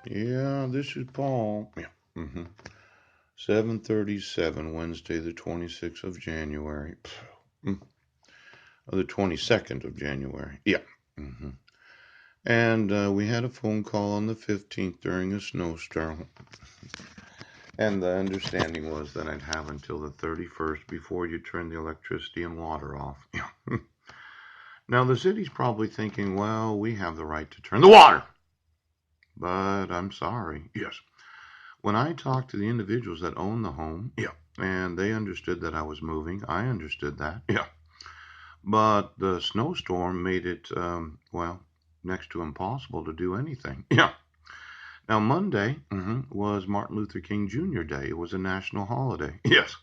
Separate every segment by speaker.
Speaker 1: Yeah, this is Paul. Yeah. 7:37, Wednesday, the 26th of January. Mm, the 22nd of January. Yeah. hmm And we had a phone call on the 15th during a snowstorm. And the understanding was that I'd have until the 31st before you turn the electricity and water off. Yeah. Now, the city's probably thinking, well, we have the right to turn the water. But I'm sorry. Yes. When I talked to the individuals that own the home, yeah, and they understood that I was moving, I understood that, yeah. But the snowstorm made it, well, next to impossible to do anything. Yeah. Now, Monday was Martin Luther King Jr. Day. It was a national holiday. Yes.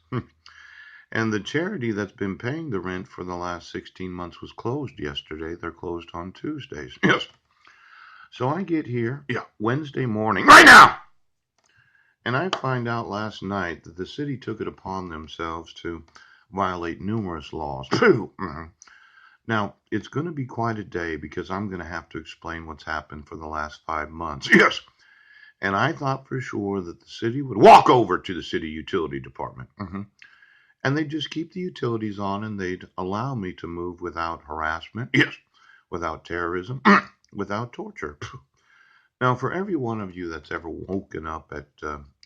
Speaker 1: And the charity that's been paying the rent for the last 16 months was closed yesterday. They're closed on Tuesdays. Yes. So I get here, yeah, Wednesday morning, right now, and I find out last night that the city took it upon themselves to violate numerous laws. Now, it's going to be quite a day because I'm going to have to explain what's happened for the last 5 months. Yes. And I thought for sure that the city would walk over to the city utility department. And they'd just keep the utilities on and they'd allow me to move without harassment. Yes. Without terrorism. Without torture. Now, for every one of you that's ever woken up at,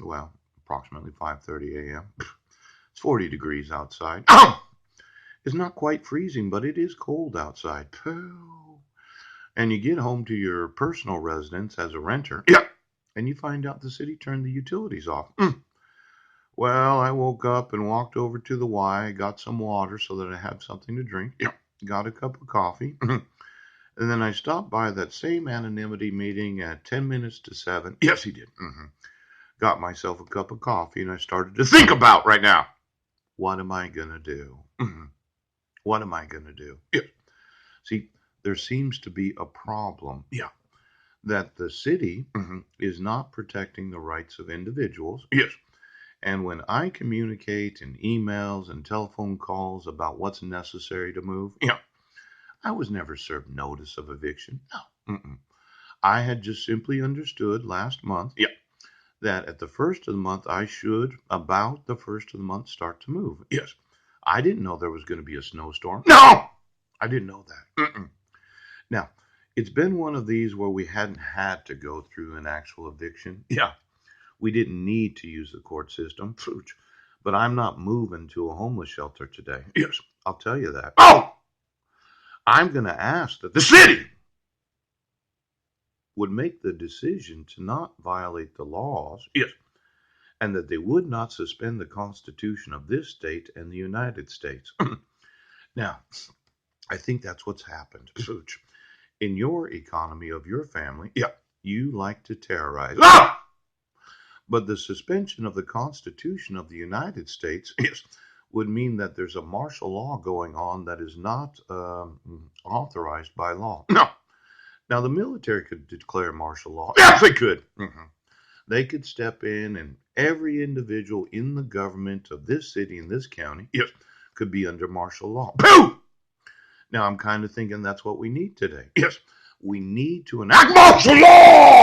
Speaker 1: well, approximately 5:30 a.m., it's 40 degrees outside. It's not quite freezing, but it is cold outside. And you get home to your personal residence as a renter. Yeah. And you find out the city turned the utilities off. Well, I woke up and walked over to the Y, got some water so that I had something to drink. Yeah. Got a cup of coffee. And then I stopped by that same anonymity meeting at 10 minutes to 7. Yes, he did. Got myself a cup of coffee and I started to think about right now. What am I going to do? What am I going to do? Yeah. See, there seems to be a problem. Yeah. That the city is not protecting the rights of individuals. Yes. And when I communicate in emails and telephone calls about what's necessary to move, yeah, I was never served notice of eviction. No. I had just simply understood last month, yeah, that at the first of the month I should, about the first of the month, start to move. Yes. I didn't know there was going to be a snowstorm. No! I didn't know that. Now, it's been one of these where we hadn't had to go through an actual eviction. Yeah. We didn't need to use the court system. But I'm not moving to a homeless shelter today. Yes. I'll tell you that. Oh! I'm going to ask that the city would make the decision to not violate the laws. Yes. And that they would not suspend the Constitution of this state and the United States. Now, I think that's what's happened. In your economy of your family, yeah, you like to terrorize. Ah! But the suspension of the Constitution of the United States yes, would mean that there's a martial law going on that is not authorized by law. No. Now, the military could declare martial law. Yes, they could. They could step in, and every individual in the government of this city and this county yes, could be under martial law. Pooh! Now, I'm kind of thinking that's what we need today. Yes, we need to enact martial law!